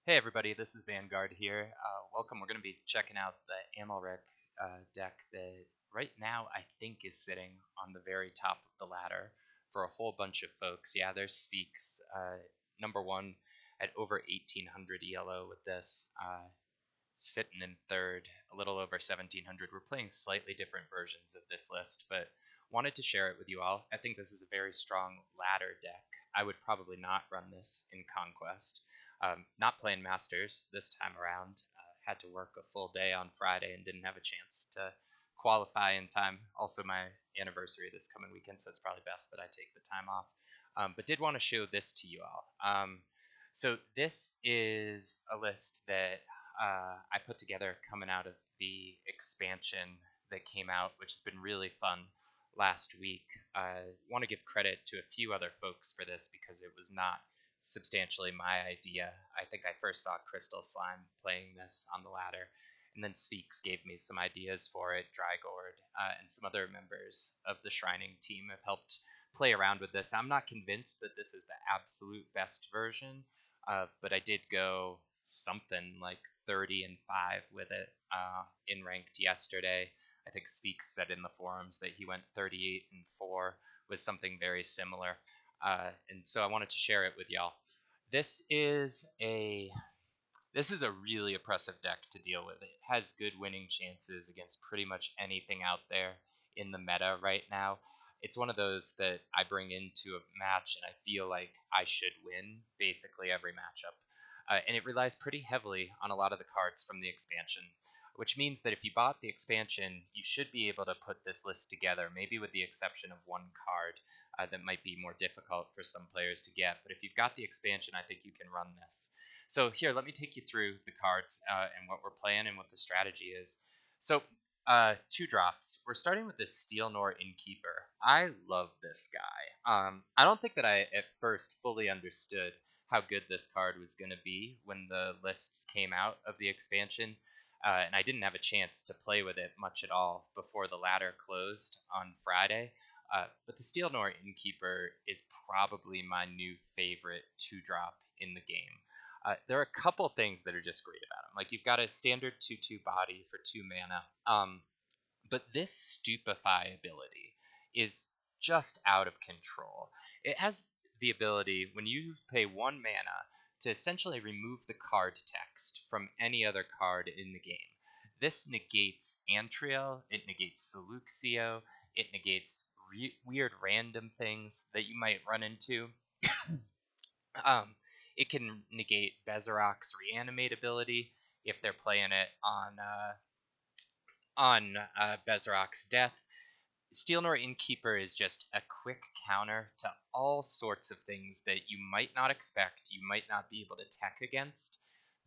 Hey everybody, this is Vanguard here. Welcome. We're going to be checking out the Amalric deck that right now I think is sitting on the very top of the ladder for a whole bunch of folks. Yeah, there's Speaks, number one at over 1800 ELO with this, sitting in third, a little over 1700. We're playing slightly different versions of this list, but wanted to share it with you all. I think this is a very strong ladder deck. I would probably not run this in Conquest. Not playing Masters this time around. Had to work a full day on Friday and didn't have a chance to qualify in time. Also, my anniversary this coming weekend, so it's probably best that I take the time off. But did want to show this to you all. So this is a list that I put together coming out of the expansion that came out, which has been really fun last week. I want to give credit to a few other folks for this because it was not substantially my idea. I think I first saw Crystal Slime playing this on the ladder, and then Speaks gave me some ideas for it. Drygord and some other members of the Shrining team have helped play around with this. I'm not convinced that this is the absolute best version, but I did go something like 30 and 5 with it in ranked yesterday. I think Speaks said in the forums that he went 38 and 4 with something very similar. And so I wanted to share it with y'all. This is a this is a really oppressive deck to deal with. It has good winning chances against pretty much anything out there in the meta right now. It's one of those that I bring into a match and I feel like I should win basically every matchup. And it relies pretty heavily on a lot of the cards from the expansion, which means that if you bought the expansion, you should be able to put this list together, maybe with the exception of one card that might be more difficult for some players to get. But if you've got the expansion, I think you can run this. So here, let me take you through the cards and what we're playing and what the strategy is. So 2 drops. We're starting with this Steel Nor Innkeeper. I love this guy. I don't think that I at first fully understood how good this card was going to be when the lists came out of the expansion. And I didn't have a chance to play with it much at all before the ladder closed on Friday. But the Steel Nor Innkeeper is probably my new favorite 2-drop in the game. There are a couple things that are just great about him. Like, you've got a standard 2/2 body for 2 mana. But this Stupefy ability is just out of control. It has the ability, when you pay 1 mana, to essentially remove the card text from any other card in the game. This negates Antriel, it negates Seluxio, it negates weird random things that you might run into. um, it can negate Bezerok's reanimate ability if they're playing it on Bezerok's death. Steel Nor Innkeeper is just a quick counter to all sorts of things that you might not expect, you might not be able to tech against.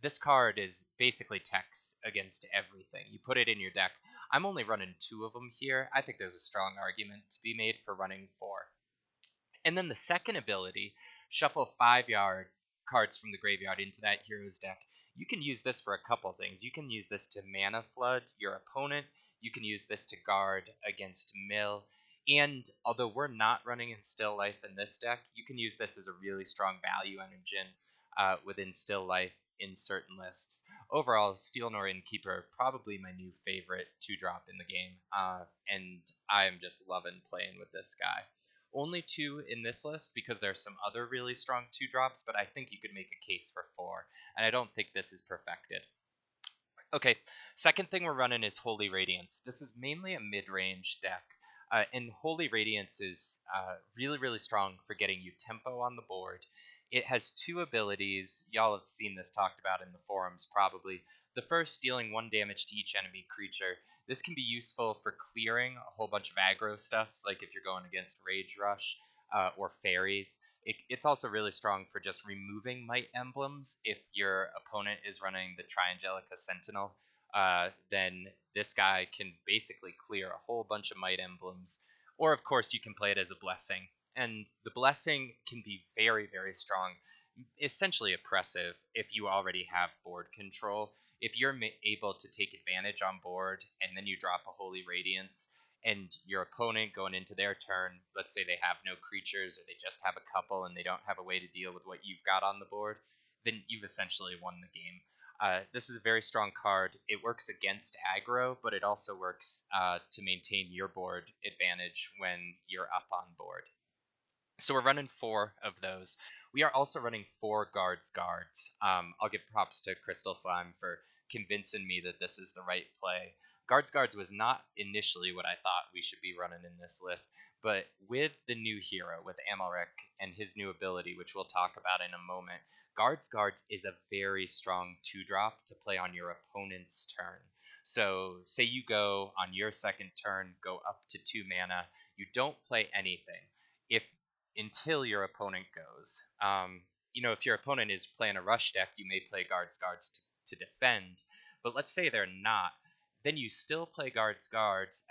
This card is basically techs against everything. You put it in your deck. I'm only running 2 of them here. I think there's a strong argument to be made for running 4. And then the second ability, shuffle 5-yard cards from the graveyard into that hero's deck. You can use this for a couple things. You can use this to mana flood your opponent. You can use this to guard against mill. And although we're not running in Still Life in this deck, you can use this as a really strong value engine within Still Life in certain lists. Overall, Steel Nor Innkeeper, probably my new favorite 2-drop in the game. And I am just loving playing with this guy. Only 2 in this list because there's some other really strong 2-drops, but I think you could make a case for 4, and I don't think this is perfected. Okay, second thing we're running is Holy Radiance. This is mainly a mid-range deck, and Holy Radiance is really, really strong for getting you tempo on the board. It has 2 abilities. Y'all have seen this talked about in the forums probably. The first, dealing 1 damage to each enemy creature. This can be useful for clearing a whole bunch of aggro stuff, like if you're going against Rage Rush or Fairies. It's also really strong for just removing Might Emblems. If your opponent is running the Triangelica Sentinel, then this guy can basically clear a whole bunch of Might Emblems. Or, of course, you can play it as a Blessing. And the Blessing can be very, very strong, essentially oppressive if you already have board control. If you're able to take advantage on board and then you drop a Holy Radiance and your opponent going into their turn, let's say they have no creatures or they just have a couple and they don't have a way to deal with what you've got on the board, then you've essentially won the game. This is a very strong card. It works against aggro, but it also works to maintain your board advantage when you're up on board. So we're running 4 of those. We are also running 4 guards. I'll give props to Crystal Slime for convincing me that this is the right play. Guards was not initially what I thought we should be running in this list, but with the new hero, with Amalric and his new ability, which we'll talk about in a moment, Guards is a very strong 2-drop to play on your opponent's turn. So say you go on your second turn, go up to 2 mana, you don't play anything. If until your opponent goes. If your opponent is playing a rush deck, you may play guards to defend. But let's say they're not, then you still play guards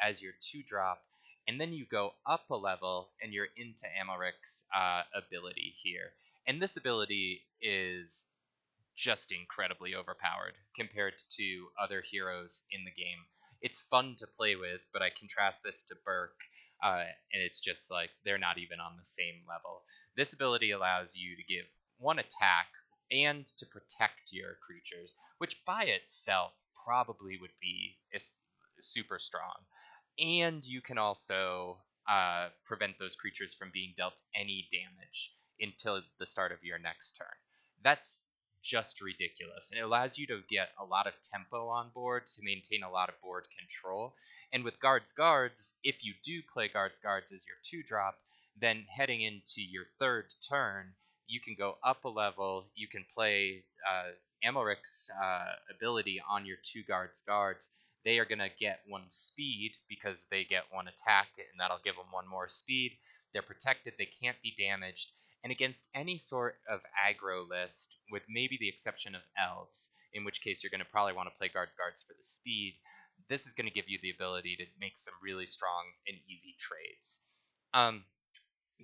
as your 2-drop, and then you go up a level and you're into Amalric's ability here. And this ability is just incredibly overpowered compared to other heroes in the game. It's fun to play with, but I contrast this to Burke, and it's just like they're not even on the same level. This ability allows you to give 1 attack and to protect your creatures, which by itself probably would be super strong. And you can also prevent those creatures from being dealt any damage until the start of your next turn. That's just ridiculous, and it allows you to get a lot of tempo on board to maintain a lot of board control. And with guards, if you do play guards as your 2-drop, then heading into your third turn, you can go up a level. You can play Amalric's ability on your 2 guards. They are going to get 1 speed because they get 1 attack, and that'll give them 1 more speed. They're protected. They can't be damaged. And against any sort of aggro list, with maybe the exception of elves, in which case you're going to probably want to play guards for the speed, this is going to give you the ability to make some really strong and easy trades.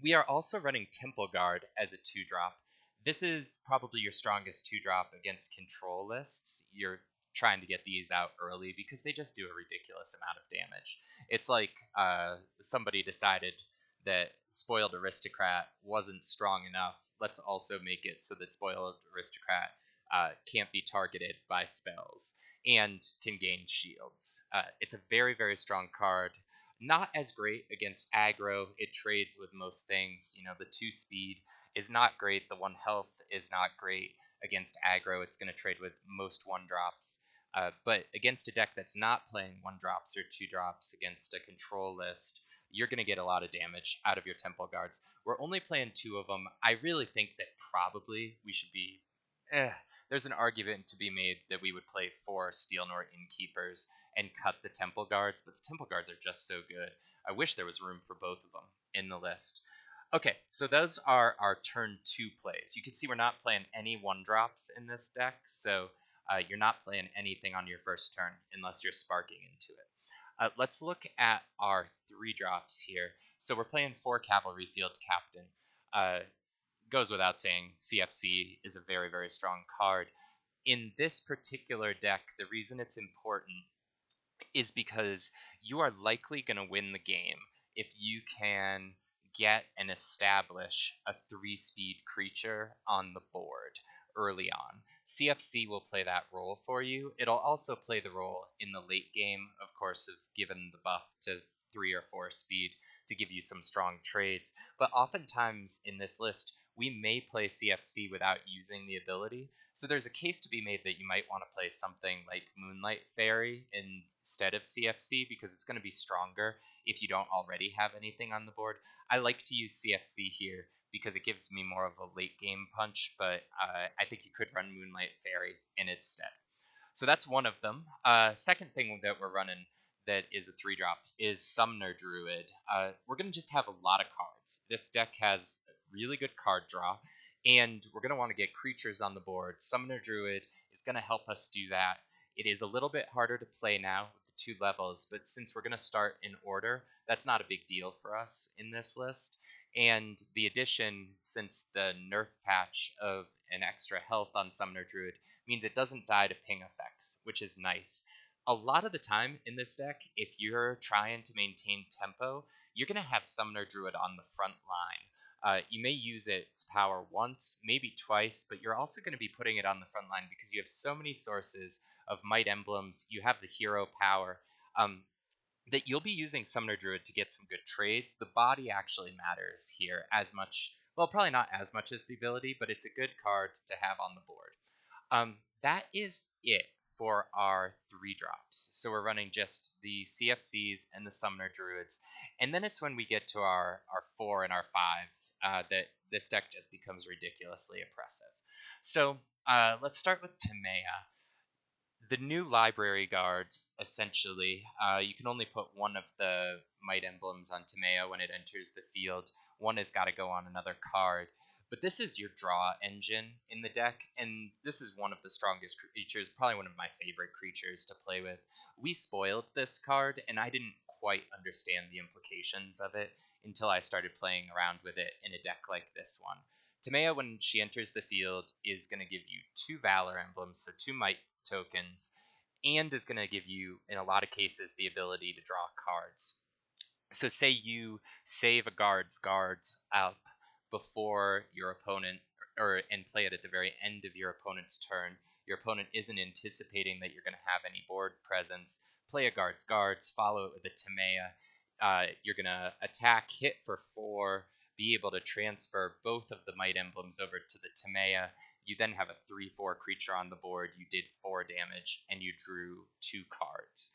We are also running Temple Guard as a 2-drop. This is probably your strongest 2-drop against control lists. You're trying to get these out early because they just do a ridiculous amount of damage. It's like somebody decided that Spoiled Aristocrat wasn't strong enough. Let's also make it so that Spoiled Aristocrat can't be targeted by spells and can gain shields. It's a very, very strong card. Not as great against aggro. It trades with most things. The 2 speed is not great. The 1 health is not great against aggro. It's going to trade with most 1-drops. But against a deck that's not playing 1-drops or 2-drops against a control list, you're going to get a lot of damage out of your Temple Guards. We're only playing 2 of them. I really think that probably we should be... there's an argument to be made that we would play 4 Steelnor Innkeepers and cut the Temple Guards, but the Temple Guards are just so good. I wish there was room for both of them in the list. Okay, so those are our turn 2 plays. You can see we're not playing any 1-drops in this deck, so you're not playing anything on your first turn unless you're sparking into it. Let's look at our 3-drops here. So we're playing 4 Cavalry Field Captain. Goes without saying, CFC is a very, very strong card. In this particular deck, the reason it's important is because you are likely going to win the game if you can get and establish a 3-speed creature on the board early on. CFC will play that role for you. It'll also play the role in the late game, of course, of giving the buff to 3 or 4 speed to give you some strong trades. But oftentimes in this list, we may play CFC without using the ability. So there's a case to be made that you might want to play something like Moonlight Fairy instead of CFC because it's going to be stronger if you don't already have anything on the board. I like to use CFC here because it gives me more of a late game punch, but I think you could run Moonlight Fairy in its stead. So that's one of them. Second thing that we're running that is a 3-drop is Summoner Druid. We're going to just have a lot of cards. This deck has really good card draw, and we're going to want to get creatures on the board. Summoner Druid is going to help us do that. It is a little bit harder to play now with the 2 levels, but since we're going to start in order, that's not a big deal for us in this list. And the addition, since the nerf patch of an extra health on Summoner Druid, means it doesn't die to ping effects, which is nice. A lot of the time in this deck, if you're trying to maintain tempo, you're going to have Summoner Druid on the front line. You may use its power once, maybe twice, but you're also going to be putting it on the front line because you have so many sources of Might Emblems. You have the hero power. That you'll be using Summoner Druid to get some good trades. The body actually matters here as much. Well, probably not as much as the ability, but it's a good card to have on the board. That is it for our 3-drops. So we're running just the CFCs and the Summoner Druids. And then it's when we get to our 4 and our 5s that this deck just becomes ridiculously oppressive. So let's start with Timea. The new library guards, essentially, you can only put one of the Might Emblems on Timea when it enters the field. One has got to go on another card. But this is your draw engine in the deck, and this is one of the strongest creatures, probably one of my favorite creatures to play with. We spoiled this card, and I didn't quite understand the implications of it until I started playing around with it in a deck like this one. Timea, when she enters the field, is going to give you 2 Valor emblems, so 2 Might tokens, and is going to give you, in a lot of cases, the ability to draw cards. So say you save a guards up before your opponent, and play it at the very end of your opponent's turn. Your opponent isn't anticipating that you're going to have any board presence. Play a guards, follow it with a Timea. You're going to attack, hit for 4, be able to transfer both of the Might Emblems over to the Timea. You then have a 3/4 creature on the board. You did 4 damage, and you drew 2 cards.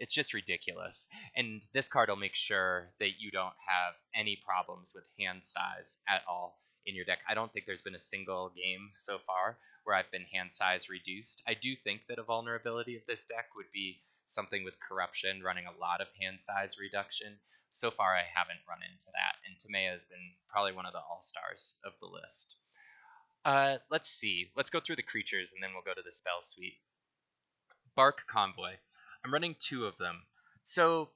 It's just ridiculous. And this card will make sure that you don't have any problems with hand size at all in your deck. I don't think there's been a single game so far where I've been hand size reduced. I do think that a vulnerability of this deck would be something with corruption, running a lot of hand size reduction. So far, I haven't run into that, and Timea has been probably one of the all-stars of the list. Let's see. Let's go through the creatures, and then we'll go to the spell suite. Bark Convoy. I'm running 2 of them. So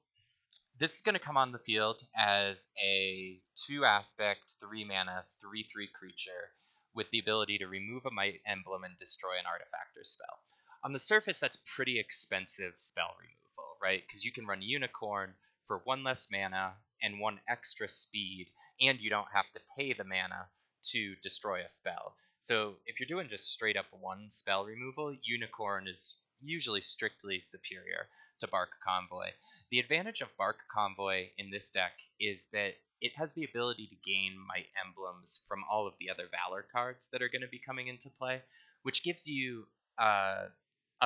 this is going to come on the field as a 2-aspect, 3-mana, 3/3 creature with the ability to remove a Might Emblem and destroy an artifact or spell. On the surface, that's pretty expensive spell removal, right? Because you can run Unicorn for 1 less mana and 1 extra speed, and you don't have to pay the mana to destroy a spell. So if you're doing just straight up 1 spell removal, Unicorn is usually strictly superior to Bark Convoy. The advantage of Bark Convoy in this deck is that it has the ability to gain Might Emblems from all of the other Valor cards that are going to be coming into play, which gives you a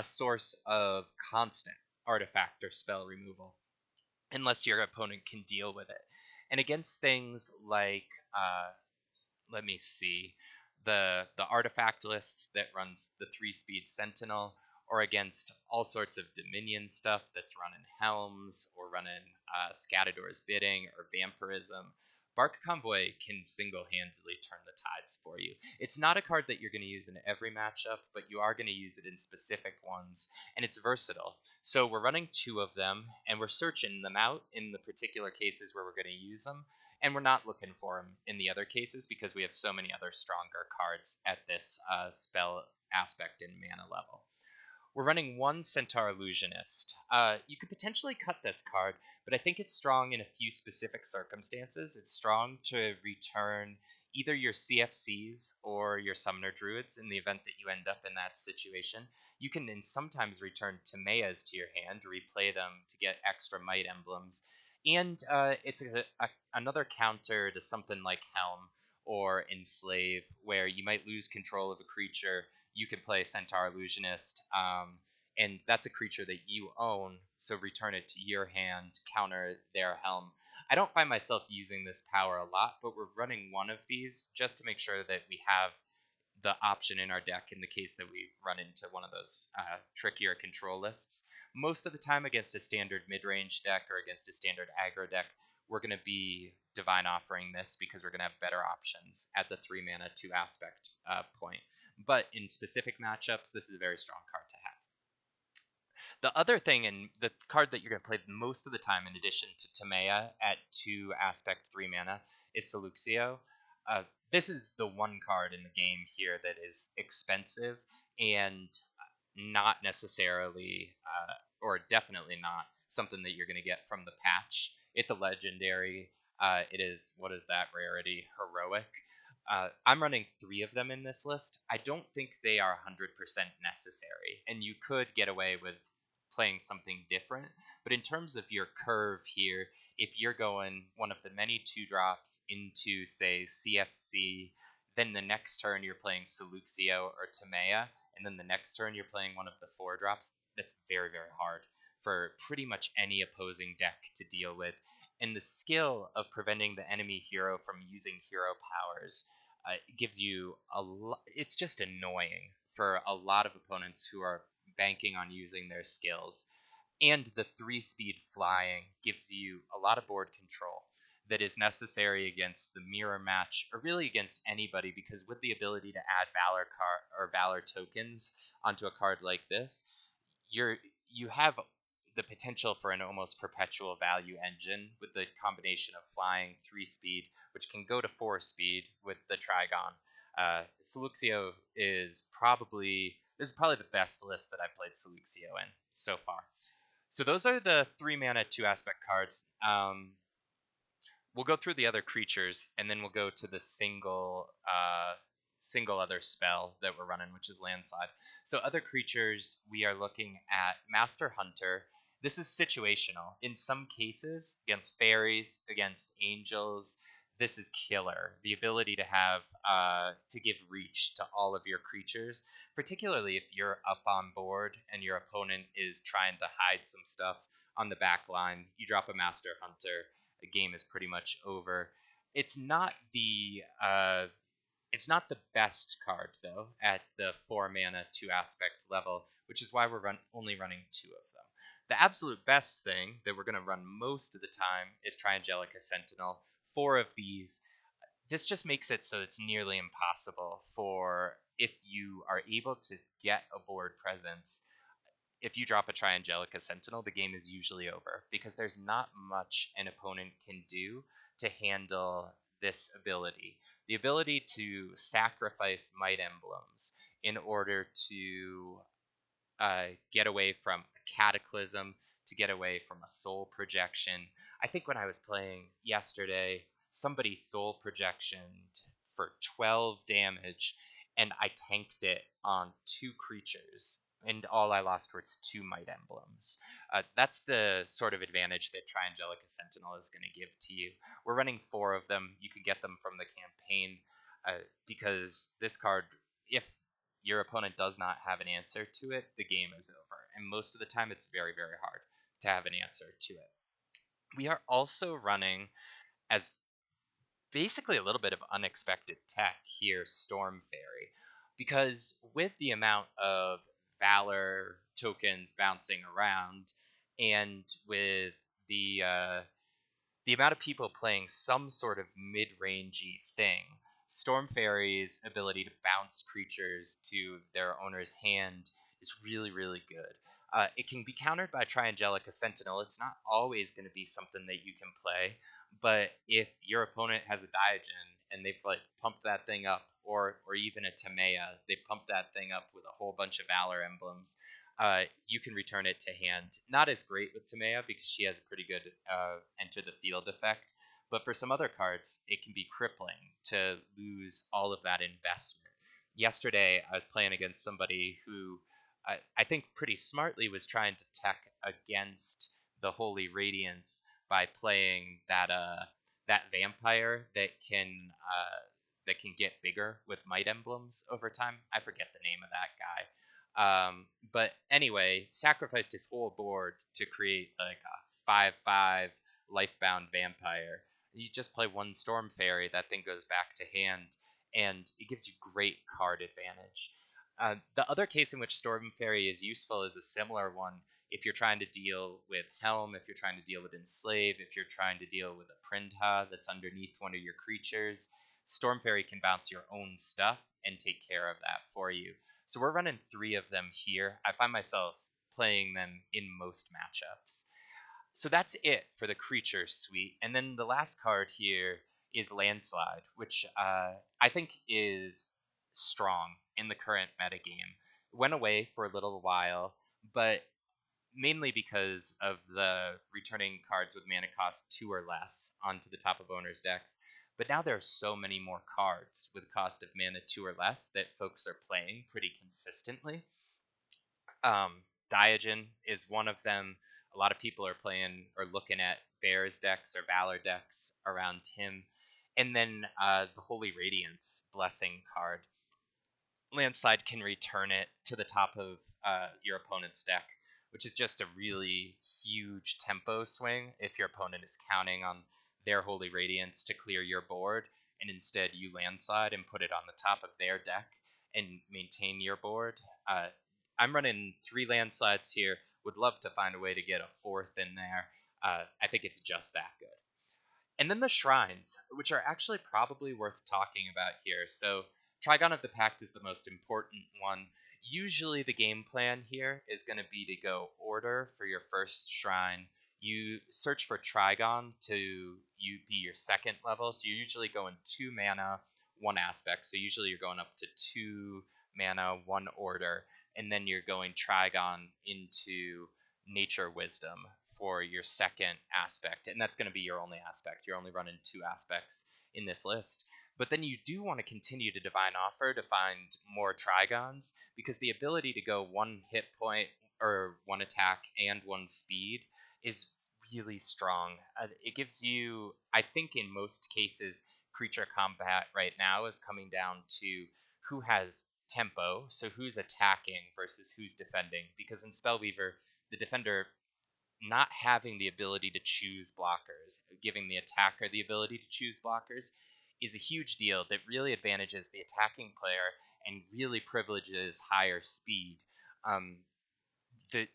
source of constant artifact or spell removal, unless your opponent can deal with it. And against things like, let me see, the artifact lists that runs the 3-speed Sentinel, or against all sorts of Dominion stuff that's running Helms, or running Scatador's Bidding, or Vampirism, Bark Convoy can single-handedly turn the tides for you. It's not a card that you're going to use in every matchup, but you are going to use it in specific ones, and it's versatile. So we're running 2 of them, and we're searching them out in the particular cases where we're going to use them, and we're not looking for them in the other cases because we have so many other stronger cards at this spell aspect and mana level. We're running 1 Centaur Illusionist. You could potentially cut this card, but I think it's strong in a few specific circumstances. It's strong to return either your CFCs or your Summoner Druids in the event that you end up in that situation. You can then sometimes return Timeas to your hand, replay them to get extra Might Emblems. And it's another counter to something like Helm or Enslave, where you might lose control of a creature. You can play Centaur Illusionist, and that's a creature that you own, so return it to your hand, counter their Helm. I don't find myself using this power a lot, but we're running 1 of these just to make sure that we have the option in our deck in the case that we run into one of those trickier control lists. Most of the time against a standard mid-range deck or against a standard aggro deck, we're going to be Divine Offering this because we're going to have better options at the 3-mana 2-aspect point. But in specific matchups, this is a very strong card to have. The other thing, and the card that you're going to play most of the time in addition to Timea at 2-aspect 3-mana, is Seluxio. This is the one card in the game here that is expensive and not necessarily, or definitely not something that you're going to get from the patch. It's a legendary. It is, what is that rarity? Heroic. I'm running 3 of them in this list. I don't think they are 100% necessary, and you could get away with playing something different. But in terms of your curve here, if you're going one of the many 2-drops into, say, CFC, then the next turn you're playing Seluxio or Timea, and then the next turn you're playing one of the 4-drops, that's very, very hard for pretty much any opposing deck to deal with. And the skill of preventing the enemy hero from using hero powers gives you a lot. It's just annoying for a lot of opponents who are banking on using their skills. And the 3-speed flying gives you a lot of board control that is necessary against the mirror match, or really against anybody, because with the ability to add valor tokens onto a card like this, you have the potential for an almost perpetual value engine with the combination of flying, 3-speed, which can go to 4-speed with the Trigon. Seluxio is probably the best list that I've played Seluxio in so far. So those are the 3-mana 2-aspect cards. We'll go through the other creatures, and then we'll go to the single other spell that we're running, which is Landslide. So other creatures, we are looking at Master Hunter. This is situational. In some cases, against fairies, against angels, this is killer. The ability to have to give reach to all of your creatures, particularly if you're up on board and your opponent is trying to hide some stuff on the back line. You drop a Master Hunter, the game is pretty much over. It's not the best card though at the 4-mana 2-aspect level, which is why we're only running 2 of them. The absolute best thing that we're going to run most of the time is Triangelica Sentinel. 4 of these. This just makes it so it's nearly impossible for, if you are able to get a board presence, if you drop a Triangelica Sentinel, the game is usually over, because there's not much an opponent can do to handle this ability. The ability to sacrifice Might Emblems in order to get away from a Cataclysm, to get away from a Soul Projection. I think when I was playing yesterday, somebody Soul Projectioned for 12 damage, and I tanked it on 2 creatures, and all I lost was 2 Might Emblems. That's the sort of advantage that Triangelica Sentinel is going to give to you. We're running 4 of them. You can get them from the campaign, because this card, if your opponent does not have an answer to it, the game is over. And most of the time, it's very, very hard to have an answer to it. We are also running, as basically a little bit of unexpected tech here, Storm Fairy, because with the amount of Valor tokens bouncing around, and with the amount of people playing some sort of mid-rangey thing, Storm Fairy's ability to bounce creatures to their owner's hand is really, really good. It can be countered by Triangelica Sentinel. It's not always going to be something that you can play, but if your opponent has a Diogen and they've pumped that thing up, or even a Timea, they pump that thing up with a whole bunch of Valor emblems, you can return it to hand. Not as great with Timea because she has a pretty good enter the field effect, but for some other cards, it can be crippling to lose all of that investment. Yesterday, I was playing against somebody who I think pretty smartly was trying to tech against the Holy Radiance by playing that vampire that can get bigger with Might Emblems over time. I forget the name of that guy. But anyway, sacrificed his whole board to create a 5/5 Lifebound Vampire. You just play 1 Storm Fairy, that thing goes back to hand, and it gives you great card advantage. The other case in which Storm Fairy is useful is a similar one. If you're trying to deal with Helm, if you're trying to deal with Enslave, if you're trying to deal with a Printha that's underneath one of your creatures, Storm Fairy can bounce your own stuff and take care of that for you. So we're running 3 of them here. I find myself playing them in most matchups. So that's it for the creature suite. And then the last card here is Landslide, which I think is strong in the current metagame. It went away for a little while, but mainly because of the returning cards with mana cost 2 or less onto the top of owners' decks. But now there are so many more cards with cost of mana 2 or less that folks are playing pretty consistently. Um, Diogen is one of them. A lot of people are playing or looking at Bears decks or Valor decks around him. And then the Holy Radiance Blessing card. Landslide can return it to the top of your opponent's deck, which is just a really huge tempo swing if your opponent is counting on their Holy Radiance to clear your board, and instead you landslide and put it on the top of their deck and maintain your board. I'm running 3 landslides here. Would love to find a way to get a 4th in there. I think it's just that good. And then the shrines, which are actually probably worth talking about here. So Trigon of the Pact is the most important one. Usually the game plan here is going to be to go order for your first shrine. You search for Trigon to be your second level. So you're usually going 2 mana, 1 aspect. So usually you're going up to 2 mana, 1 order. And then you're going Trigon into Nature Wisdom for your second aspect, and that's going to be your only aspect. You're only running 2 aspects in this list. But then you do want to continue to Divine Offer to find more Trigons, because the ability to go 1 hit point or 1 attack and 1 speed is really strong. It gives you, I think in most cases, creature combat right now is coming down to who has tempo, so who's attacking versus who's defending, because in Spellweaver, the defender not having the ability to choose blockers, giving the attacker the ability to choose blockers, is a huge deal that really advantages the attacking player and really privileges higher speed. The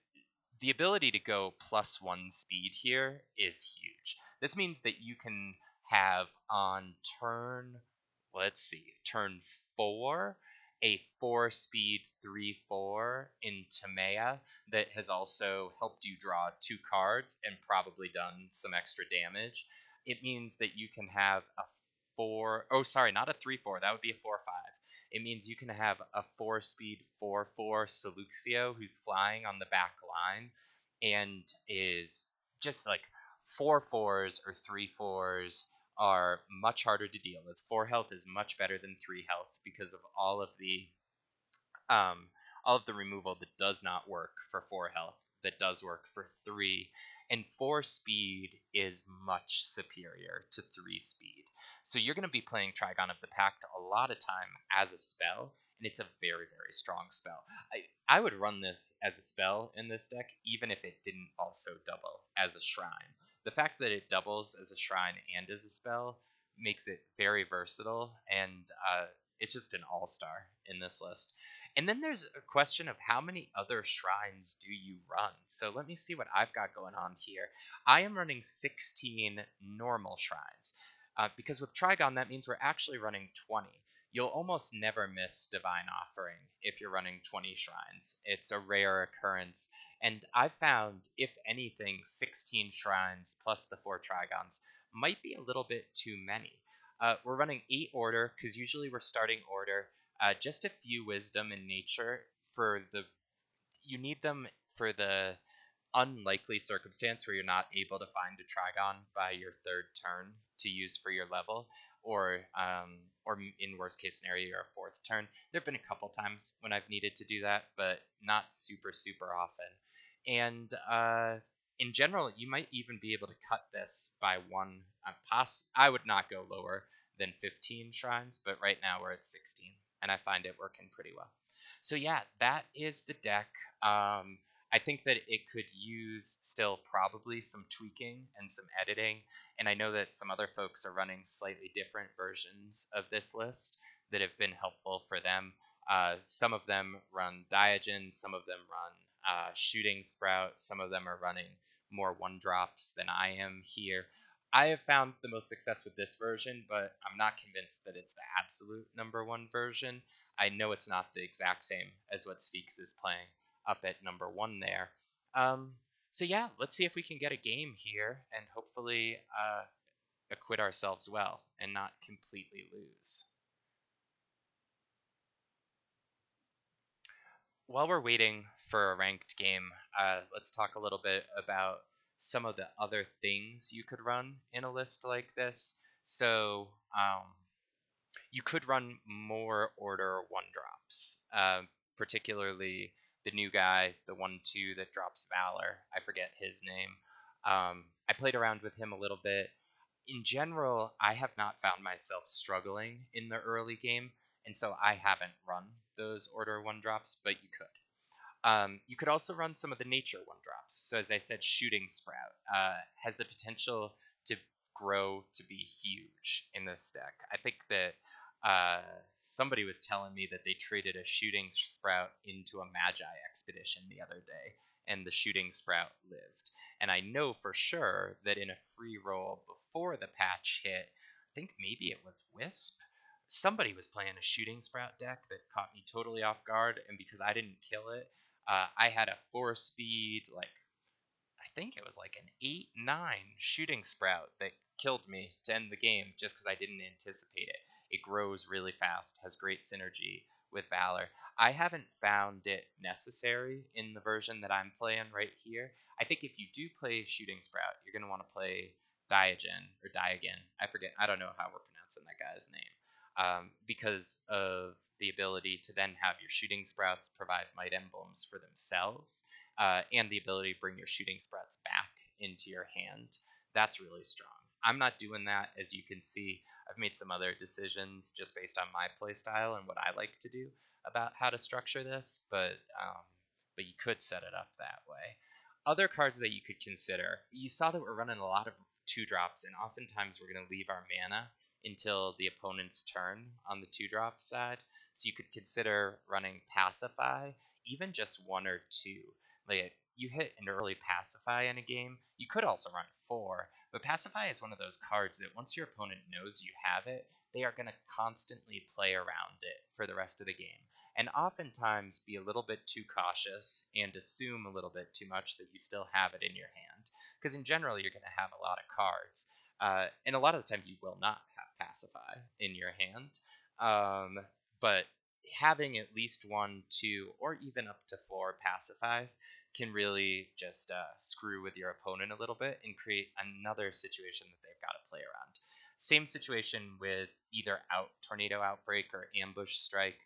the ability to go +1 speed here is huge. This means that you can have on turn 4, a 4 speed 3/4 in Timea that has also helped you draw 2 cards and probably done some extra damage. It means that you can have a not a 3/4, that would be a 4/5. It means you can have a 4 speed 4/4 Seluxio who's flying on the back line and is just like 4/4s or 3/4s are much harder to deal with. 4 health is much better than 3 health because of um, all of the removal that does not work for 4 health, that does work for 3. And 4 speed is much superior to 3 speed. So you're going to be playing Trigon of the Pact a lot of time as a spell, and it's a very, very strong spell. I would run this as a spell in this deck, even if it didn't also double as a shrine. The fact that it doubles as a shrine and as a spell makes it very versatile, and it's just an all-star in this list. And then there's a question of how many other shrines do you run? So let me see what I've got going on here. I am running 16 normal shrines. Because with Trigon, that means we're actually running 20. You'll almost never miss Divine Offering if you're running 20 shrines. It's a rare occurrence. And I've found, if anything, 16 shrines plus the 4 Trigons might be a little bit too many. We're running 8 order, because usually we're starting order. Just a few wisdom in nature you need them for the unlikely circumstance where you're not able to find a Trigon by your 3rd turn to use for your level, or in worst case scenario, your 4th turn. There have been a couple times when I've needed to do that, but not super, super often. And in general, you might even be able to cut this by 1. I would not go lower than 15 shrines, but right now we're at 16, and I find it working pretty well. So yeah, that is the deck. I think that it could use still probably some tweaking and some editing, and I know that some other folks are running slightly different versions of this list that have been helpful for them. Some of them run Diogen, some of them run Shooting Sprout, some of them are running more 1-drops than I am here. I have found the most success with this version, but I'm not convinced that it's the absolute number 1 version. I know it's not the exact same as what Sphex is playing up at number 1 there. So yeah, let's see if we can get a game here and hopefully acquit ourselves well and not completely lose. While we're waiting for a ranked game, let's talk a little bit about some of the other things you could run in a list like this. So, you could run more order one drops, particularly the new guy, the 1/2 that drops Valor. I forget his name. I played around with him a little bit. In general, I have not found myself struggling in the early game, and so I haven't run those order one drops, but you could. You could also run some of the nature one drops. So as I said, Shooting Sprout has the potential to grow to be huge in this deck. I think that uh, somebody was telling me that they traded a Shooting Sprout into a Magi expedition the other day, and the Shooting Sprout lived. And I know for sure that in a free roll before the patch hit, I think maybe it was Wisp, somebody was playing a Shooting Sprout deck that caught me totally off guard, and because I didn't kill it, I had a 4 speed, like I think it was like an 8/9 Shooting Sprout that killed me to end the game just because I didn't anticipate it. It grows really fast, has great synergy with Valor. I haven't found it necessary in the version that I'm playing right here. I think if you do play Shooting Sprout, you're going to want to play Diogen or Diagon. I forget. I don't know how we're pronouncing that guy's name. Because of the ability to then have your Shooting Sprouts provide might emblems for themselves, and the ability to bring your Shooting Sprouts back into your hand. That's really strong. I'm not doing that, as you can see. I've made some other decisions just based on my playstyle and what I like to do about how to structure this, but you could set it up that way. Other cards that you could consider. You saw that we're running a lot of 2 drops, and oftentimes we're going to leave our mana until the opponent's turn on the 2-drop side. So you could consider running Pacify, even just 1 or 2. Like, you hit an early Pacify in a game, you could also run 4, but Pacify is one of those cards that once your opponent knows you have it, they are going to constantly play around it for the rest of the game, and oftentimes be a little bit too cautious and assume a little bit too much that you still have it in your hand, because in general you're going to have a lot of cards, and a lot of the time you will not have Pacify in your hand, but having at least 1, 2, or even up to 4 pacifies can really just screw with your opponent a little bit and create another situation that they've got to play around. Same situation with either Tornado Outbreak or Ambush Strike.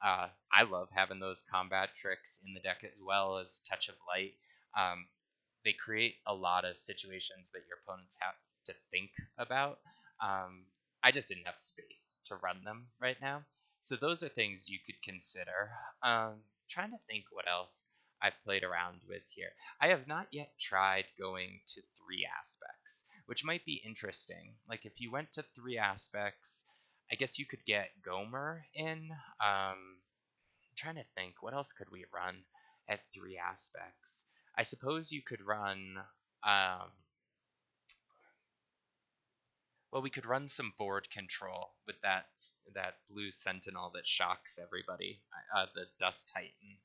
I love having those combat tricks in the deck as well as Touch of Light. They create a lot of situations that your opponents have to think about. I just didn't have space to run them right now. So those are things you could consider. Trying to think what else I've played around with here. I have not yet tried going to 3 aspects, which might be interesting. Like if you went to 3 aspects, I guess you could get Gomer in. I'm trying to think, what else could we run at 3 aspects? I suppose you could run, well, we could run some board control with that blue sentinel that shocks everybody, the Dust Titan.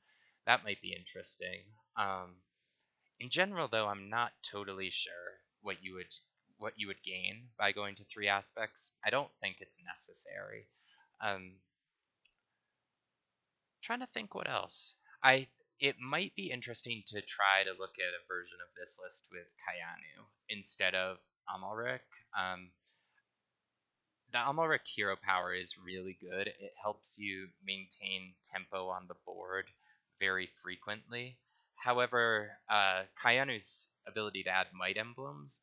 That might be interesting. In general, though, I'm not totally sure what you would gain by going to 3 aspects. I don't think it's necessary. Trying to think what else. It might be interesting to try to look at a version of this list with Kayanu instead of Amalric. The Almaric hero power is really good. It helps you maintain tempo on the board very frequently. However, Kayanu's ability to add might emblems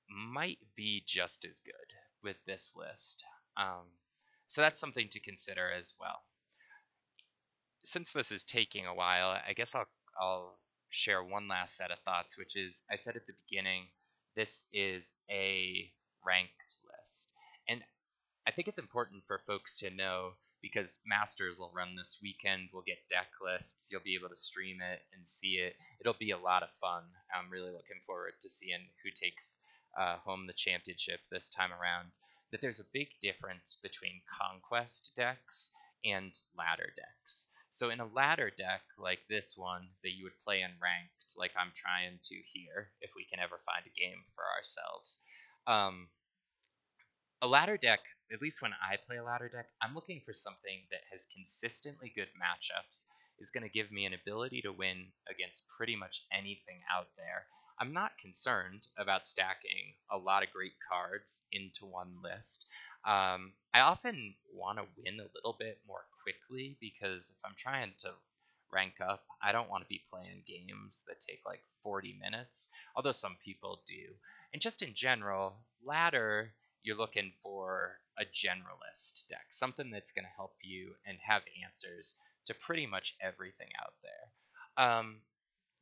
might be just as good with this list. So that's something to consider as well. Since this is taking a while, I guess I'll share one last set of thoughts, which is, I said at the beginning, this is a ranked list. And I think it's important for folks to know, because Masters will run this weekend. We'll get deck lists. You'll be able to stream it and see it. It'll be a lot of fun. I'm really looking forward to seeing who takes home the championship this time around. That there's a big difference between conquest decks and ladder decks. So in a ladder deck like this one that you would play in ranked, like I'm trying to here, if we can ever find a game for ourselves, a ladder deck, at least when I play a ladder deck, I'm looking for something that has consistently good matchups is going to give me an ability to win against pretty much anything out there. I'm not concerned about stacking a lot of great cards into one list. I often want to win a little bit more quickly because if I'm trying to rank up, I don't want to be playing games that take like 40 minutes, although some people do. And just in general, ladder, you're looking for a generalist deck, something that's going to help you and have answers to pretty much everything out there.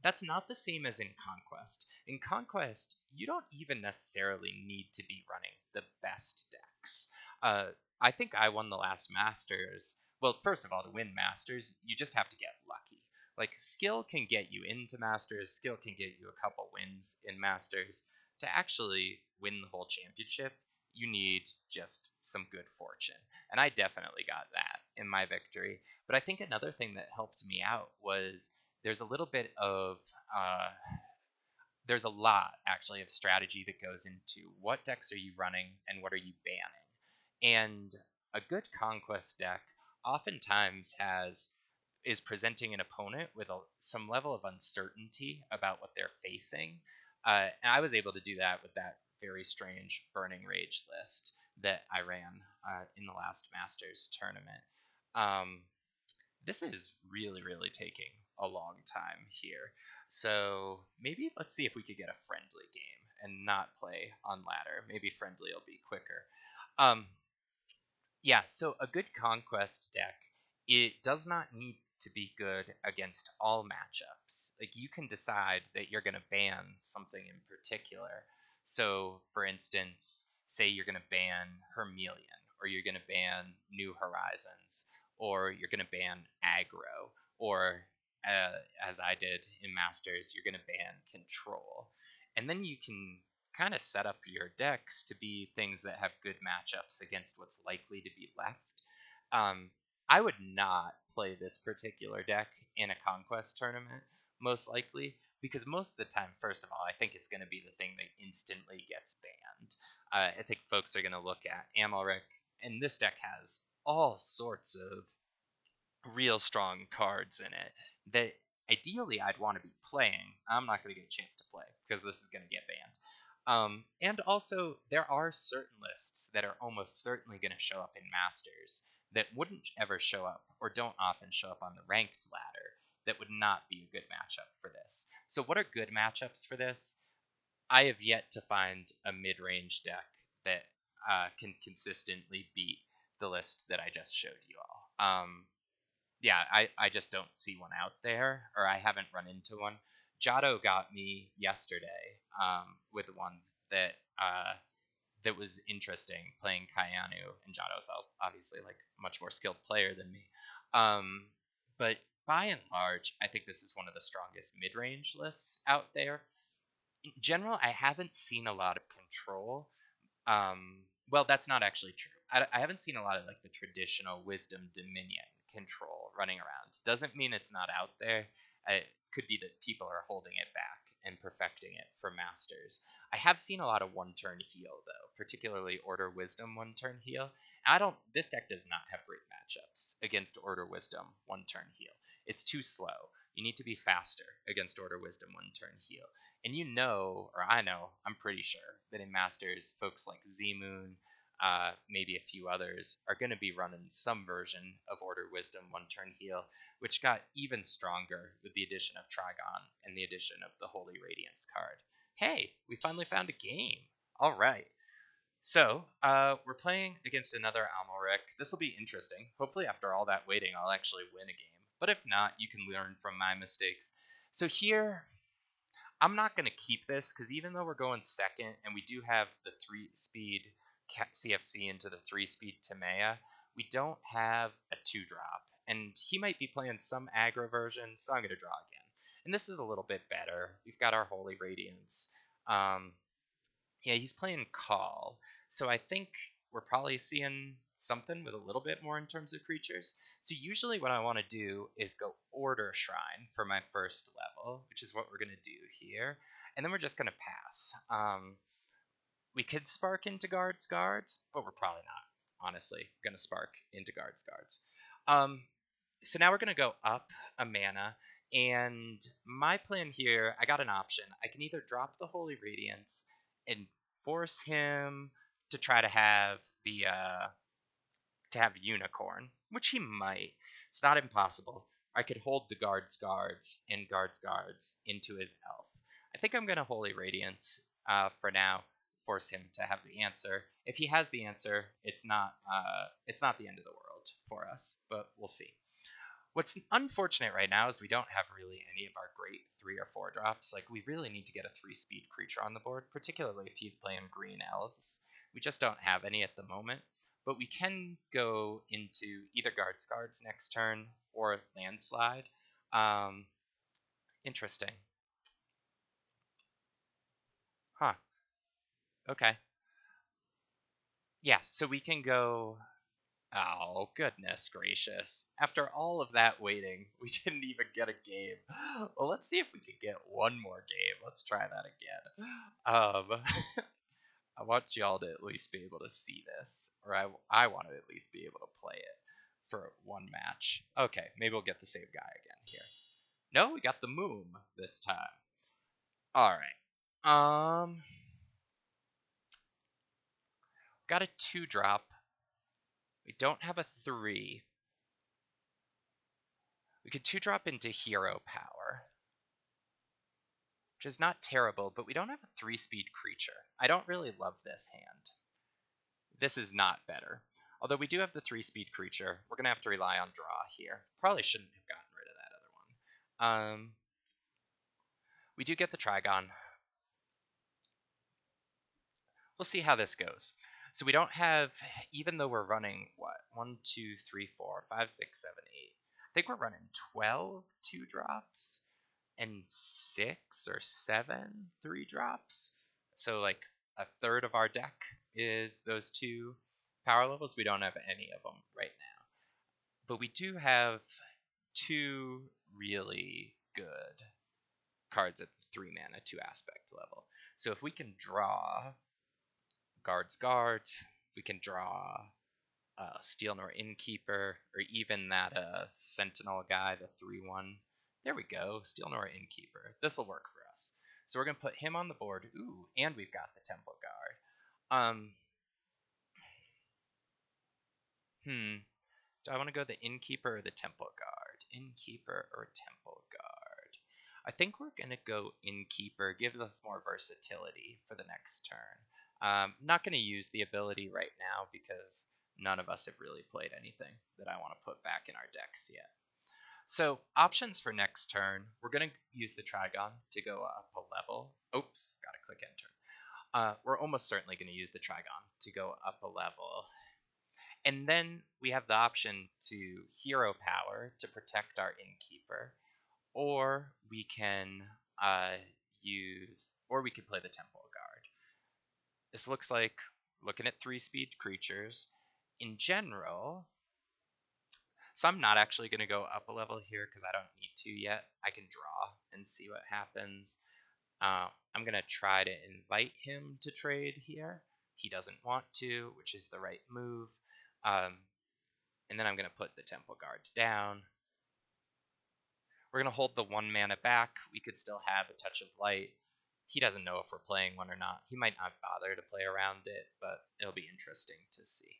That's not the same as in Conquest. In Conquest, you don't even necessarily need to be running the best decks. Uh, I think I won the last Masters. Well, first of all, to win Masters, you just have to get lucky. Like, skill can get you into Masters, skill can get you a couple wins in Masters. To actually win the whole championship, you need just some good fortune. And I definitely got that in my victory. But I think another thing that helped me out was there's a little bit of uh, there's a lot actually of strategy that goes into what decks are you running and what are you banning. And a good conquest deck oftentimes is presenting an opponent with some level of uncertainty about what they're facing. And I was able to do that with that very strange Burning Rage list that I ran in the last Masters tournament. Um, this is really, really taking a long time here. So maybe let's see if we could get a friendly game and not play on ladder. Maybe friendly will be quicker. Um, yeah, so a good conquest deck, it does not need to be good against all matchups. Like you can decide that you're going to ban something in particular. So, for instance, say you're going to ban Hermelion, or you're going to ban New Horizons, or you're going to ban aggro, or as I did in Masters, you're going to ban control. And then you can kind of set up your decks to be things that have good matchups against what's likely to be left. Um, I would not play this particular deck in a conquest tournament, most likely, because most of the time, first of all, I think it's going to be the thing that instantly gets banned. I think folks are going to look at Amalric, and this deck has all sorts of real strong cards in it that ideally I'd want to be playing. I'm not going to get a chance to play because this is going to get banned. And also, there are certain lists that are almost certainly going to show up in Masters that wouldn't ever show up or don't often show up on the ranked ladder that would not be a good matchup for this. So what are good matchups for this? I have yet to find a mid-range deck that can consistently beat the list that I just showed you all. Yeah, I just don't see one out there, or I haven't run into one. Jado got me yesterday with one that that was interesting, playing Kayanu, and Jado's obviously like much more skilled player than me. Um, but by and large, I think this is one of the strongest mid-range lists out there. In general, I haven't seen a lot of control. Well, that's not actually true. I haven't seen a lot of like the traditional Wisdom Dominion control running around. Doesn't mean it's not out there. It could be that people are holding it back and perfecting it for Masters. I have seen a lot of one-turn heal though, particularly Order Wisdom one-turn heal. I don't. This deck does not have great matchups against Order Wisdom one-turn heal. It's too slow. You need to be faster against Order Wisdom one-turn heal. And you know, or I know, I'm pretty sure that in Masters, folks like Z-Moon, maybe a few others, are going to be running some version of Order Wisdom one-turn heal, which got even stronger with the addition of Trigon and the addition of the Holy Radiance card. Hey, we finally found a game. All right. So, we're playing against another Amalric. This will be interesting. Hopefully, after all that waiting, I'll actually win a game. But if not, you can learn from my mistakes. So here, I'm not going to keep this because even though we're going second and we do have the 3-speed CFC into the 3-speed Timea, we don't have a 2-drop. And he might be playing some aggro version, so I'm going to draw again. And this is a little bit better. We've got our Holy Radiance. Yeah, he's playing Call. So I think we're probably seeing something with a little bit more in terms of creatures. So usually what I want to do is go Order Shrine for my first level, which is what we're going to do here. And then we're just going to pass. We could Spark into Guards, but we're probably not, honestly, going to Spark into Guards. So now we're going to go up a mana, and my plan here, I got an option. I can either drop the Holy Radiance and force him to try to have the Unicorn, which he might. It's not impossible. I could hold the guards and guards into his elf. I think I'm gonna Holy Radiance for now, force him to have the answer. If he has the answer, it's not the end of the world for us, but we'll see. What's unfortunate right now is we don't have really any of our great 3 or 4 drops. Like, we really need to get a 3-speed creature on the board, particularly if he's playing green elves. We just don't have any at the moment. But we can go into either guards next turn or landslide. Interesting. Huh. Okay. Yeah, so we can go... Oh, goodness gracious. After all of that waiting, we didn't even get a game. Well, let's see if we can get one more game. Let's try that again. I want y'all to at least be able to see this, or I want to at least be able to play it for one match. Okay, maybe we'll get the same guy again here. No, we got the Moom this time. All right. Got a 2-drop. We don't have a 3. We could 2-drop into Hero Power, which is not terrible, but we don't have a 3-speed creature. I don't really love this hand. This is not better. Although we do have the 3-speed creature, we're going to have to rely on draw here. Probably shouldn't have gotten rid of that other one. We do get the Trigon. We'll see how this goes. So we don't have, even though we're running, what, 1, 2, 3, 4, 5, 6, 7, 8. I think we're running 12 2-drops and 6 or 7 3-drops. So like a third of our deck is those 2 power levels. We don't have any of them right now. But we do have 2 really good cards at the 3 mana 2 aspect level. So if we can draw guards, we can draw Steel Nor Innkeeper, or even that Sentinel guy, the 3/1. There we go, Steel Nor Innkeeper. This will work for us. So we're going to put him on the board. Ooh, and we've got the Temple Guard. Do I want to go the Innkeeper or the Temple Guard? Innkeeper or Temple Guard? I think we're going to go Innkeeper. Gives us more versatility for the next turn. Not going to use the ability right now because none of us have really played anything that I want to put back in our decks yet. So options for next turn, we're going to use the Trigon to go up a level. Oops, got to click enter. We're almost certainly going to use the Trigon to go up a level. And then we have the option to Hero Power to protect our Innkeeper, or we can we could play the Temple Guard. This looks like, looking at 3-speed creatures, in general, so I'm not actually going to go up a level here because I don't need to yet. I can draw and see what happens. I'm going to try to invite him to trade here. He doesn't want to, which is the right move. And then I'm going to put the Temple Guards down. We're going to hold the 1 mana back. We could still have a Touch of Light. He doesn't know if we're playing one or not. He might not bother to play around it, but it'll be interesting to see.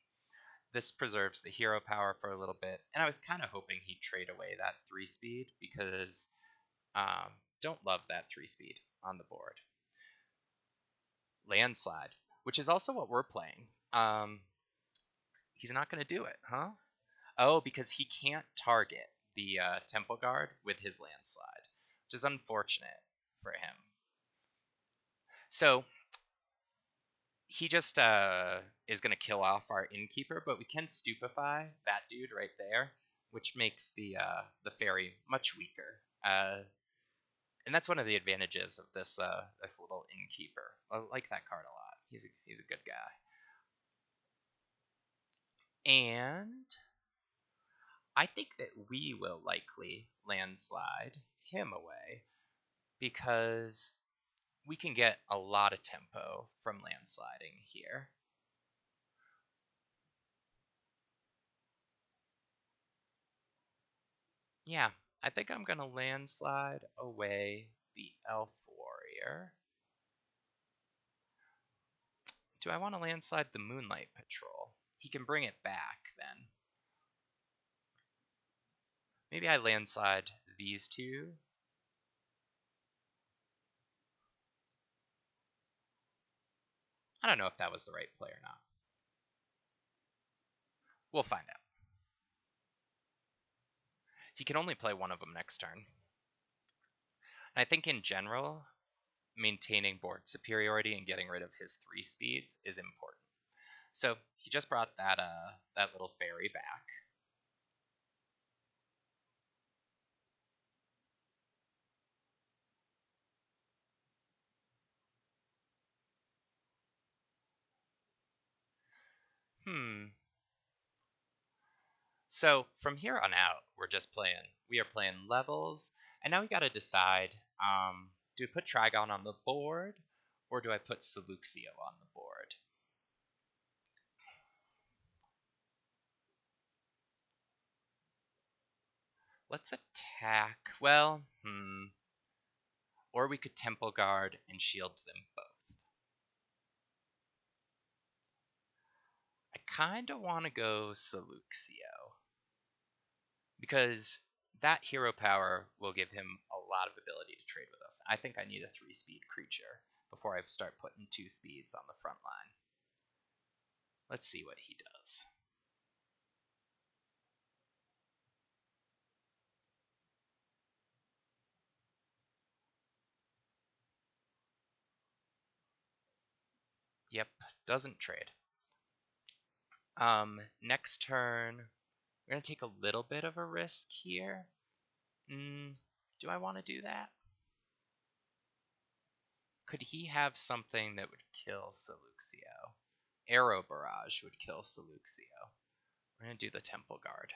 This preserves the hero power for a little bit, and I was kind of hoping he'd trade away that 3-speed because don't love that 3-speed on the board. Landslide, which is also what we're playing. He's not going to do it, huh? Oh, because he can't target the Temple Guard with his Landslide, which is unfortunate for him. So he just is going to kill off our Innkeeper, but we can stupefy that dude right there, which makes the fairy much weaker. And that's one of the advantages of this this little Innkeeper. I like that card a lot. He's a good guy. And I think that we will likely landslide him away because we can get a lot of tempo from landsliding here. Yeah, I think I'm gonna landslide away the Elf Warrior. Do I want to landslide the Moonlight Patrol? He can bring it back then. Maybe I landslide these two. I don't know if that was the right play or not. We'll find out. He can only play one of them next turn. And I think in general, maintaining board superiority and getting rid of his 3 speeds is important. So he just brought that little fairy back. So from here on out, we are playing levels, and now we got to decide, do I put Trigon on the board, or do I put Seluxio on the board? Let's attack, well, or we could Temple Guard and shield them both. I kind of want to go Seluxio, because that hero power will give him a lot of ability to trade with us. I think I need a 3-speed creature before I start putting 2 speeds on the front line. Let's see what he does. Yep, doesn't trade. Next turn, we're going to take a little bit of a risk here. Do I want to do that? Could he have something that would kill Seluxio? Arrow Barrage would kill Seluxio. We're going to do the Temple Guard.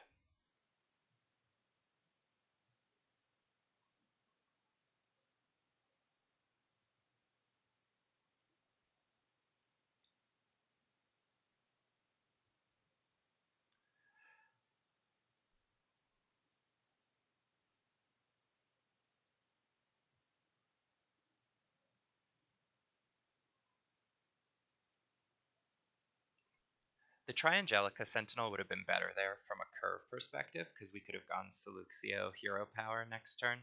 The Triangelica Sentinel would have been better there from a curve perspective, because we could have gone Seluxio hero power next turn.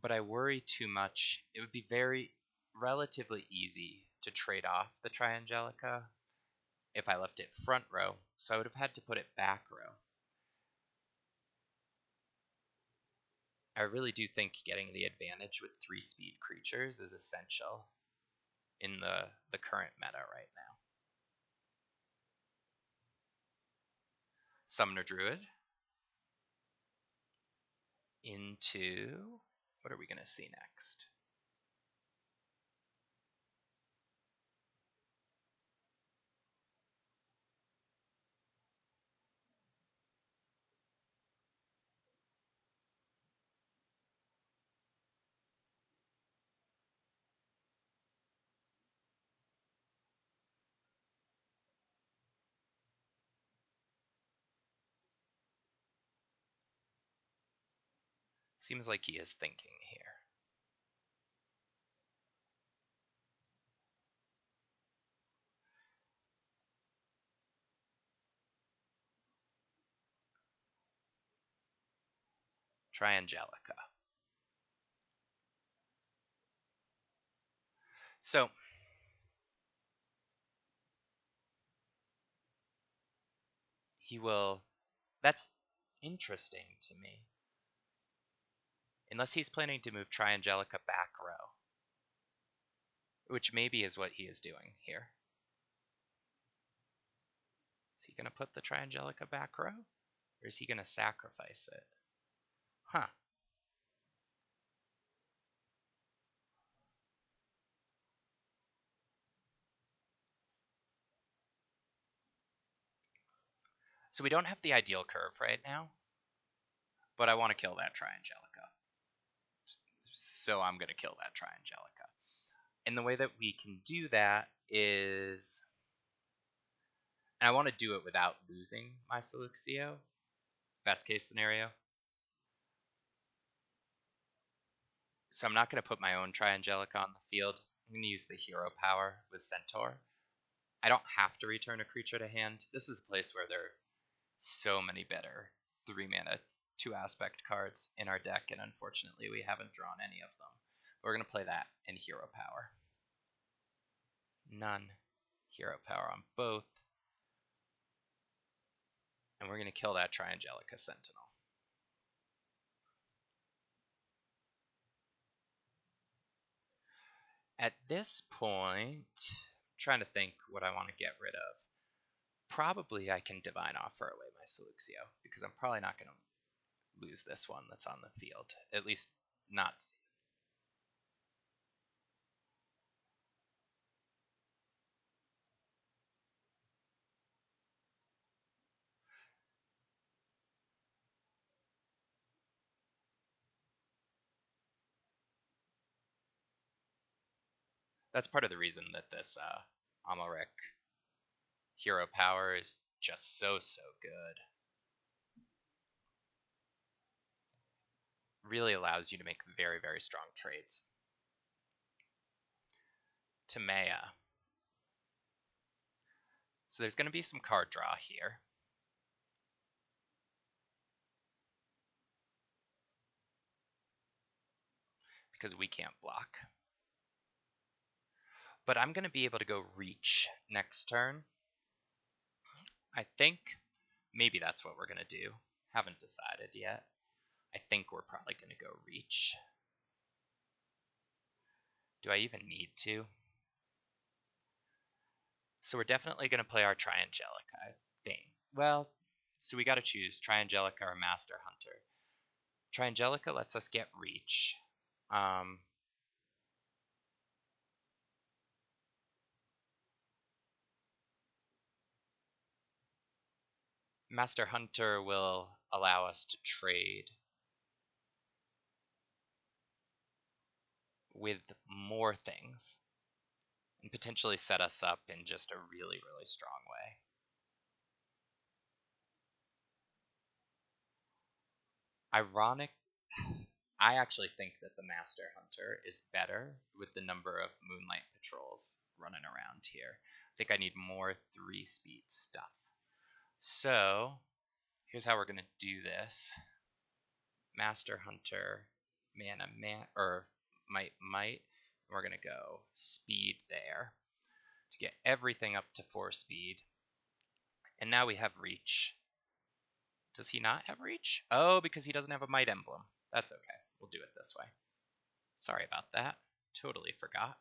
But I worry too much. It would be relatively easy to trade off the Triangelica if I left it front row, so I would have had to put it back row. I really do think getting the advantage with 3-speed creatures is essential in the current meta right now. Summoner Druid into, what are we going to see next? Seems like he is thinking here. Triangelica. So, he will, that's interesting to me. Unless he's planning to move Triangelica back row, which maybe is what he is doing here. Is he going to put the Triangelica back row? Or is he going to sacrifice it? Huh. So we don't have the ideal curve right now, but I want to kill that Triangelica. So I'm going to kill that Triangelica. And the way that we can do that is, and I want to do it without losing my Seluxio, best case scenario. So I'm not going to put my own Triangelica on the field. I'm going to use the hero power with Centaur. I don't have to return a creature to hand. This is a place where there are so many better 3-mana 2-aspect cards in our deck, and unfortunately we haven't drawn any of them. We're going to play that in hero power. None. Hero power on both. And we're going to kill that Triangelica Sentinel. At this point, I'm trying to think what I want to get rid of. Probably I can Divine Offer away my Seleuccio, because I'm probably not going to lose this one that's on the field. At least not soon. That's part of the reason that this Amalric hero power is just so good. Really allows you to make very, very strong trades. Timea. So there's going to be some card draw here. Because we can't block. But I'm going to be able to go reach next turn. I think maybe that's what we're going to do. Haven't decided yet. I think we're probably going to go reach. Do I even need to? So we're definitely going to play our Triangelica, I think. Well, so we got to choose Triangelica or Master Hunter. Triangelica lets us get reach. Master Hunter will allow us to trade with more things and potentially set us up in just a really, really strong way. Ironic, I actually think that the Master Hunter is better with the number of Moonlight Patrols running around here. I think I need more 3-speed stuff. So, here's how we're going to do this. Master Hunter, mana, or might. We're going to go speed there to get everything up to 4 speed. And now we have reach. Does he not have reach? Oh, because he doesn't have a might emblem. That's okay. We'll do it this way. Sorry about that. Totally forgot.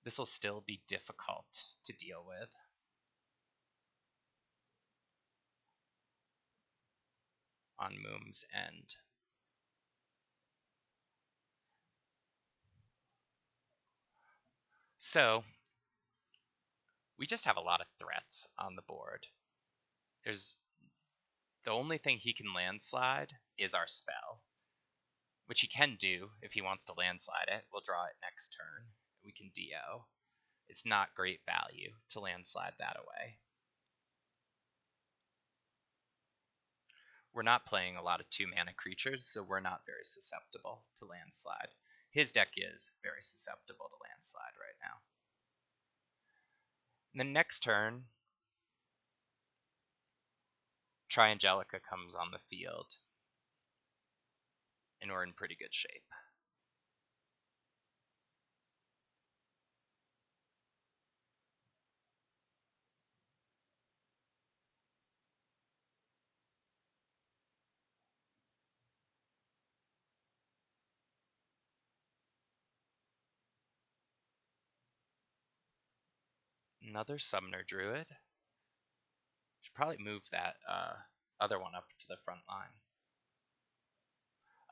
This will still be difficult to deal with. On Moom's end. So, we just have a lot of threats on the board. There's the only thing he can landslide is our spell, which he can do if he wants to landslide it. We'll draw it next turn. We can DO. It's not great value to landslide that away. We're not playing a lot of 2-mana creatures, so we're not very susceptible to landslide. His deck is very susceptible to landslide right now. And then next turn, Triangelica comes on the field, and we're in pretty good shape. Another Summoner Druid. Should probably move that other one up to the front line.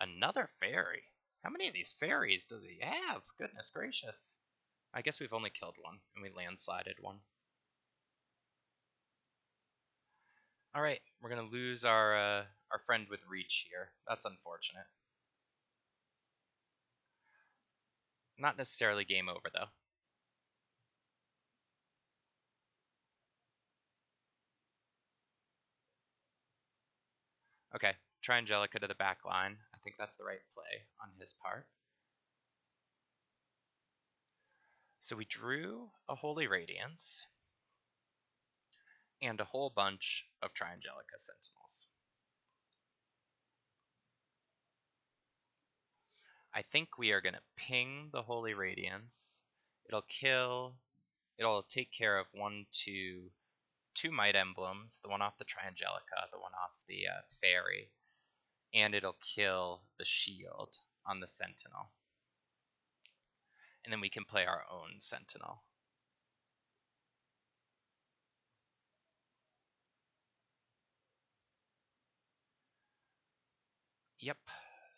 Another fairy. How many of these fairies does he have? Goodness gracious. I guess we've only killed one, and we landslided one. Alright, we're going to lose our friend with reach here. That's unfortunate. Not necessarily game over, though. Okay, Triangelica to the back line. I think that's the right play on his part. So we drew a Holy Radiance and a whole bunch of Triangelica Sentinels. I think we are going to ping the Holy Radiance. It'll take care of two Might Emblems, the one off the Triangelica, the one off the Fairy, and it'll kill the shield on the Sentinel. And then we can play our own Sentinel. Yep,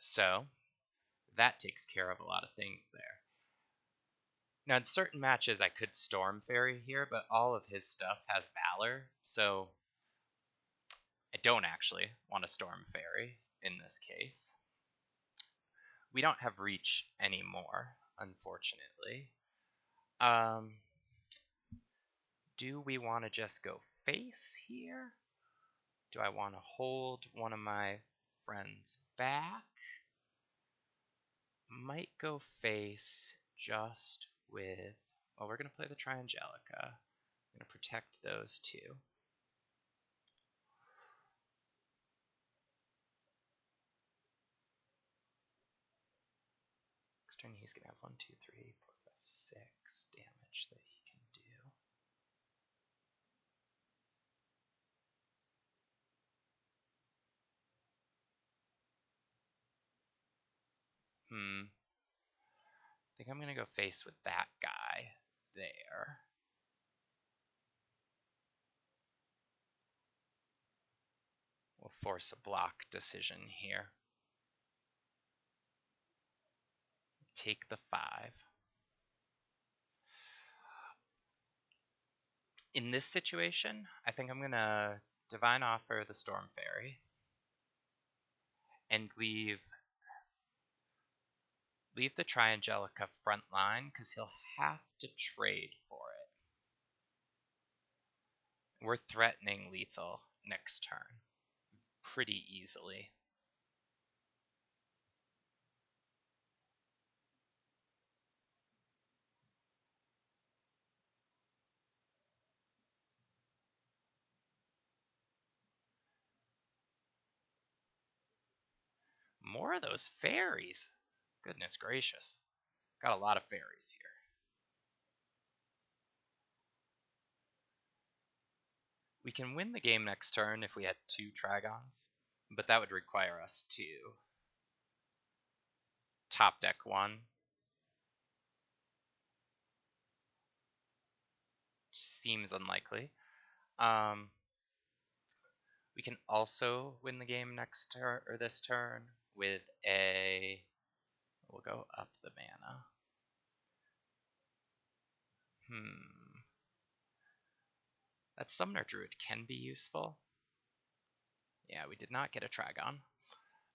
so that takes care of a lot of things there. Now, in certain matches, I could Storm Fairy here, but all of his stuff has Valor, so I don't actually want a Storm Fairy in this case. We don't have Reach anymore, unfortunately. Do we want to just go face here? Do I want to hold one of my friends back? Might go face just with... Well, we're going to play the Triangelica. I'm going to protect those two. Next turn he's going to have 1, 2, 3, 4, 5, 6 damage that he can do. I think I'm going to go face with that guy there. We'll force a block decision here. Take the 5. In this situation, I think I'm going to Divine Offer the Storm Fairy and leave the Triangelica front line because he'll have to trade for it. We're threatening lethal next turn pretty easily. More of those fairies. Goodness gracious. Got a lot of fairies here. We can win the game next turn if we had 2 Trigons, but that would require us to top deck 1. Seems unlikely. We can also win the game next turn or this turn with a... We'll go up the mana. That Summoner Druid can be useful. Yeah, we did not get a Trigon.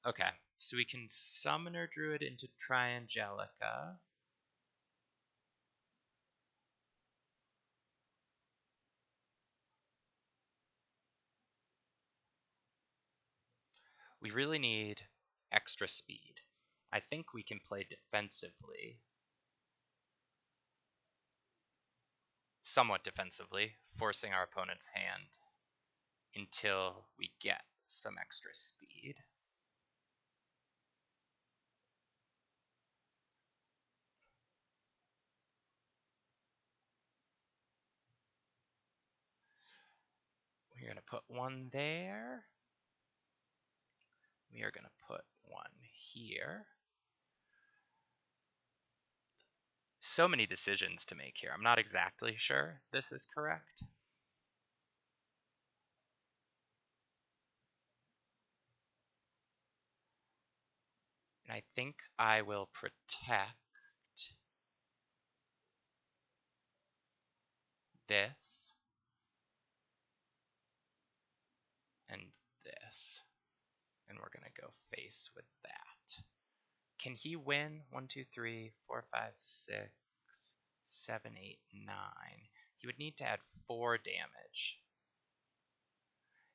Okay, so we can Summoner Druid into Triangelica. We really need extra speed. I think we can play defensively. Somewhat defensively, forcing our opponent's hand until we get some extra speed. We're going to put one there. We are going to put one here. So many decisions to make here. I'm not exactly sure this is correct. And I think I will protect this and this. And we're going to go face with that. Can he win? 1, 2, 3, 4, 5, 6, 7, 8, 9. He would need to add 4 damage.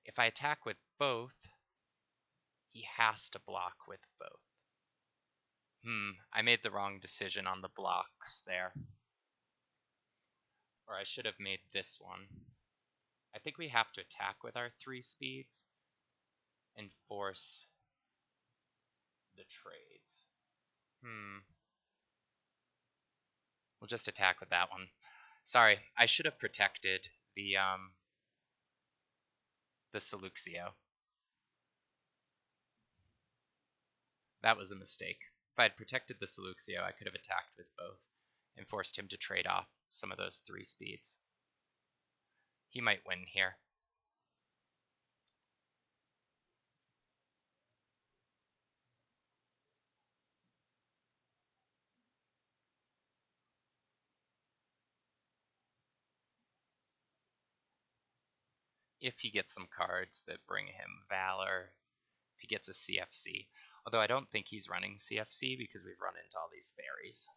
If I attack with both, He has to block with both. I made the wrong decision on the blocks there. Or I should have made this one. I think we have to attack with our 3 speeds and force the trades. We'll just attack with that one. Sorry, I should have protected the Seluxio. That was a mistake. If I had protected the Seluxio, I could have attacked with both and forced him to trade off some of those 3 speeds. He might win here. If he gets some cards that bring him Valor, if he gets a CFC. Although I don't think he's running CFC because we've run into all these fairies.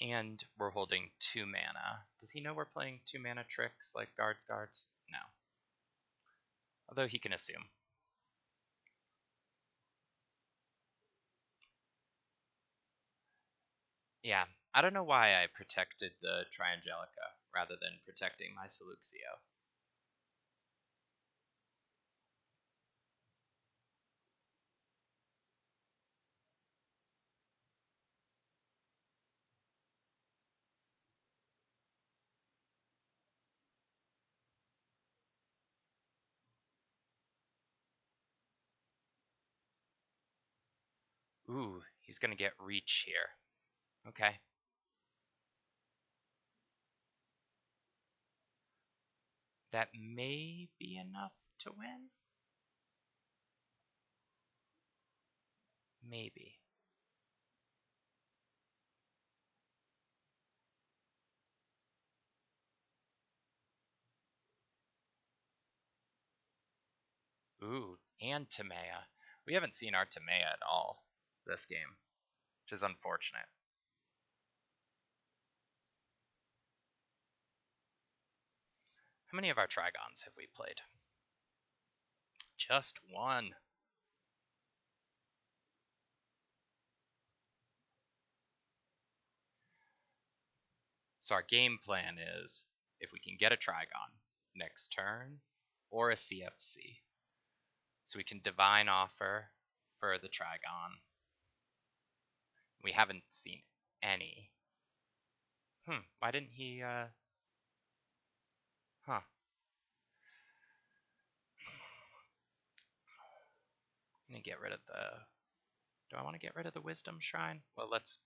And we're holding 2 mana. Does he know we're playing 2 mana tricks like guards? No. Although he can assume. Yeah, I don't know why I protected the Triangelica rather than protecting my Seluxio. Ooh, he's gonna get reach here. Okay. That may be enough to win? Maybe. Ooh, and Timea. We haven't seen our Timea at all this game, which is unfortunate. How many of our Trigons have we played? Just one. So our game plan is if we can get a Trigon next turn or a CFC. So we can Divine Offer for the Trigon. We haven't seen any. Why didn't he, Huh. I'm gonna get rid of the... Do I want to get rid of the Wisdom Shrine? Well, let's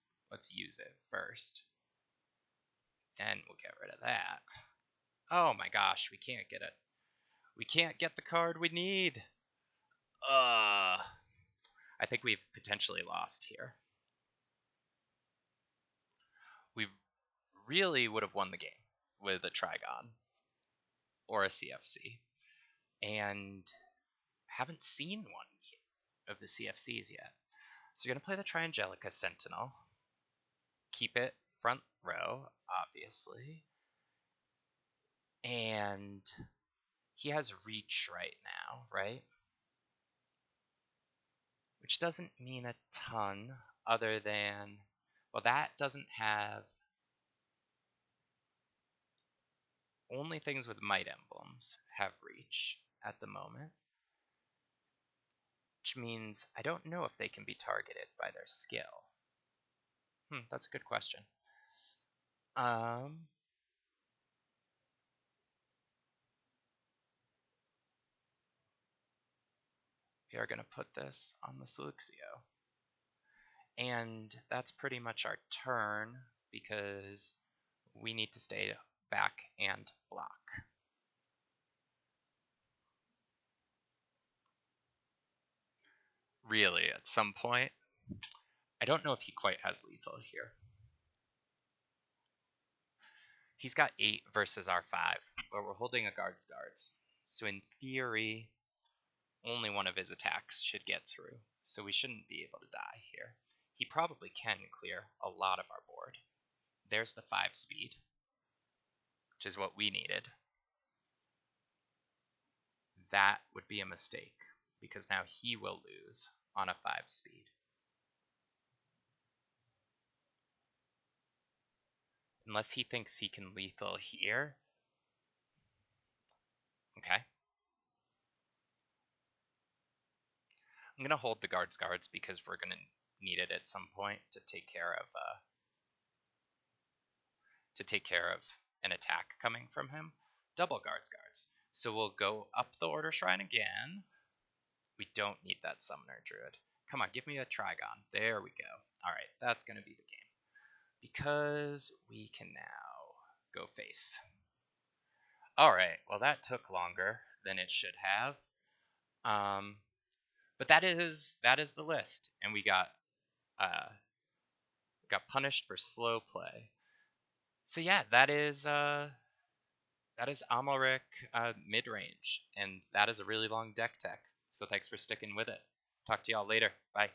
use it first. And we'll get rid of that. Oh my gosh, we can't get it. We can't get the card we need. I think we've potentially lost here. We really would have won the game with a Trigon or a CFC. And haven't seen one of the CFCs yet. So you're going to play the Triangelica Sentinel. Keep it front row, obviously. And he has reach right now, right? Which doesn't mean a ton other than... Well, that doesn't have... Only things with Might Emblems have reach at the moment. Which means I don't know if they can be targeted by their skill. That's a good question. We are going to put this on the Seluxio. And that's pretty much our turn because we need to stay back and block. Really, at some point. I don't know if he quite has lethal here. He's got 8 versus our 5, but we're holding a guards. So in theory, only one of his attacks should get through, so we shouldn't be able to die here. He probably can clear a lot of our board. There's the 5 speed, which is what we needed. That would be a mistake, because now he will lose on a 5 speed. Unless he thinks he can lethal here. Okay. I'm going to hold the guards because we're going to need it at some point to take care of an attack coming from him. Double guards. So we'll go up the Order Shrine again. We don't need that Summoner Druid. Come on, give me a Trigon. There we go. Alright, that's going to be the game. Because we can now go face. Alright, well that took longer than it should have. But that is the list. And we got punished for slow play. So yeah, that is Amalric Midrange, and that is a really long deck tech. So thanks for sticking with it. Talk to y'all later. Bye.